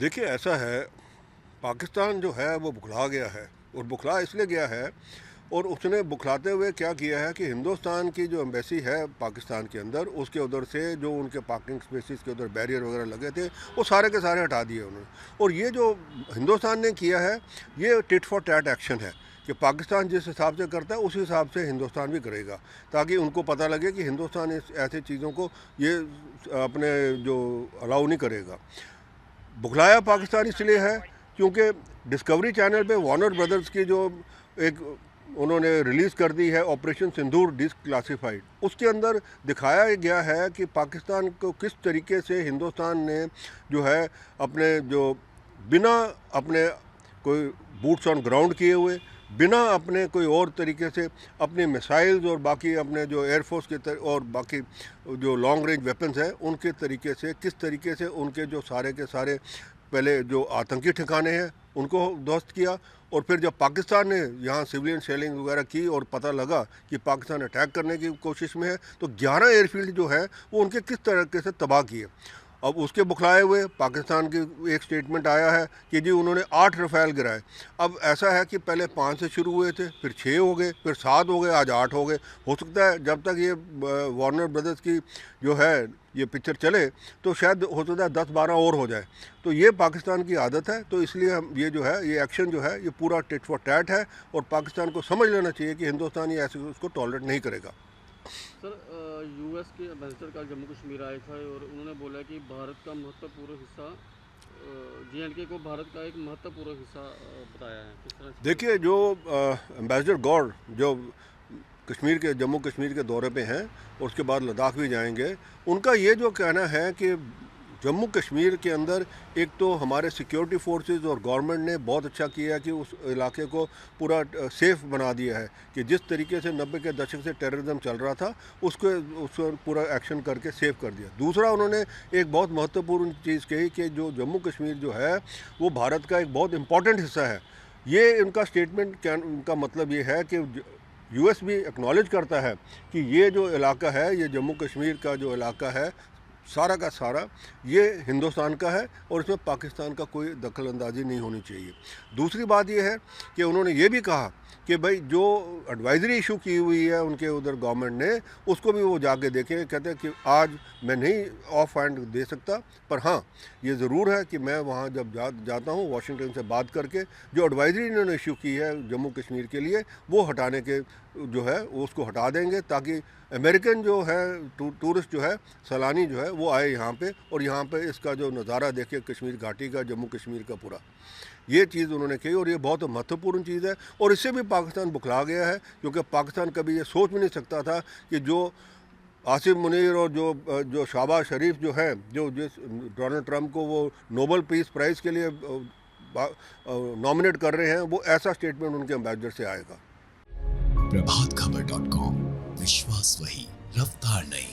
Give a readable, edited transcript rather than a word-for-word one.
देखिए ऐसा है, पाकिस्तान जो है वो बुखला गया है और बुखला इसलिए गया है और उसने बुखलाते हुए क्या किया है कि हिंदुस्तान की जो एम्बेसी है पाकिस्तान के अंदर, उसके उधर से जो उनके पार्किंग स्पेसिस के उधर बैरियर वगैरह लगे थे वो सारे के सारे हटा दिए उन्होंने। और ये जो हिंदुस्तान ने किया है ये टिट फॉर टैट एक्शन है कि पाकिस्तान जिस हिसाब से करता है उस हिसाब से हिंदुस्तान भी करेगा, ताकि उनको पता लगे कि हिंदुस्तान इस ऐसी चीज़ों को ये अपने जो अलाउ नहीं करेगा। बुखलाया पाकिस्तान इसलिए है क्योंकि डिस्कवरी चैनल पे वार्नर ब्रदर्स की जो एक उन्होंने रिलीज़ कर दी है ऑपरेशन सिंदूर डिसक्लासिफाइड, उसके अंदर दिखाया गया है कि पाकिस्तान को किस तरीके से हिंदुस्तान ने जो है अपने जो बिना अपने कोई बूट्स ऑन ग्राउंड किए हुए, बिना अपने कोई और तरीके से अपने मिसाइल्स और बाकी अपने जो एयरफोर्स के और बाकी जो लॉन्ग रेंज वेपन्स हैं उनके तरीके से किस तरीके से उनके जो सारे के सारे पहले जो आतंकी ठिकाने हैं उनको ध्वस्त किया। और फिर जब पाकिस्तान ने यहाँ सिविलियन शेलिंग वगैरह की और पता लगा कि पाकिस्तान अटैक करने की कोशिश में है, तो 11 एयरफील्ड जो है वो उनके किस तरीके से तबाह किए। अब उसके बुखलाए हुए पाकिस्तान की एक स्टेटमेंट आया है कि जी उन्होंने 8 रफ़ेल गिराए। अब ऐसा है कि पहले 5 से शुरू हुए थे, फिर 6 हो गए, फिर 7 हो गए, आज 8 हो गए। हो सकता है जब तक ये वार्नर ब्रदर्स की जो है ये पिक्चर चले तो शायद हो सकता है 10-12 और हो जाए। तो ये पाकिस्तान की आदत है, तो इसलिए हम ये जो है ये एक्शन जो है ये पूरा टिट फॉर टैट है और पाकिस्तान को समझ लेना चाहिए कि हिंदुस्तान ये ऐसे उसको टॉलरेट नहीं करेगा। सर, यूएस के एम्बेसडर कल जम्मू कश्मीर आए थे और उन्होंने बोला कि भारत का महत्वपूर्ण हिस्सा जेएंडके को भारत का एक महत्वपूर्ण हिस्सा बताया है। किस तरह से? देखिए जो एम्बेसडर गौर जो कश्मीर के जम्मू कश्मीर के दौरे पे हैं और उसके बाद लद्दाख भी जाएंगे, उनका ये जो कहना है कि जम्मू कश्मीर के अंदर एक तो हमारे सिक्योरिटी फोर्सेस और गवर्नमेंट ने बहुत अच्छा किया कि उस इलाके को पूरा सेफ़ बना दिया है कि जिस तरीके से 90 के दशक से टेररिज्म चल रहा था उसको पूरा एक्शन करके सेव कर दिया। दूसरा उन्होंने एक बहुत महत्वपूर्ण चीज़ कही कि जो जम्मू कश्मीर जो है वो भारत का एक बहुत इम्पॉर्टेंट हिस्सा है। ये इनका स्टेटमेंट क्या उनका मतलब ये है कि यूएस भी एक्नॉलेज करता है कि ये जो इलाका है, ये जम्मू कश्मीर का जो इलाका है सारा का सारा ये हिंदुस्तान का है और इसमें पाकिस्तान का कोई दखल अंदाजी नहीं होनी चाहिए। दूसरी बात ये है कि उन्होंने ये भी कहा कि भाई जो एडवाइज़री इशू की हुई है उनके उधर गवर्नमेंट ने, उसको भी वो जाके देखें। कहते हैं कि आज मैं नहीं ऑफ हैंड दे सकता, पर हाँ ये ज़रूर है कि मैं वहाँ जब जाता हूँ वाशिंगटन से बात करके जो एडवाइज़री इन्होंने इशू की है जम्मू कश्मीर के लिए वो हटाने के जो है उसको हटा देंगे, ताकि अमेरिकन जो है टूरिस्ट जो है सैलानी जो है वो आए यहाँ पे और यहाँ पे इसका जो नज़ारा देखे कश्मीर घाटी का, जम्मू कश्मीर का पूरा। ये चीज़ उन्होंने कही और ये बहुत महत्वपूर्ण चीज़ है और इससे भी पाकिस्तान बुखला गया है, क्योंकि पाकिस्तान कभी ये सोच भी नहीं सकता था कि जो आसिफ मुनीर और जो शहबाज शरीफ जो है जो जिस डोनाल्ड ट्रंप को वो नोबेल पीस प्राइज़ के लिए नॉमिनेट कर रहे हैं, वो ऐसा स्टेटमेंट उनके एम्बेसडर से आएगा। प्रभात खबर .com, विश्वास वही, रफ्तार नहीं।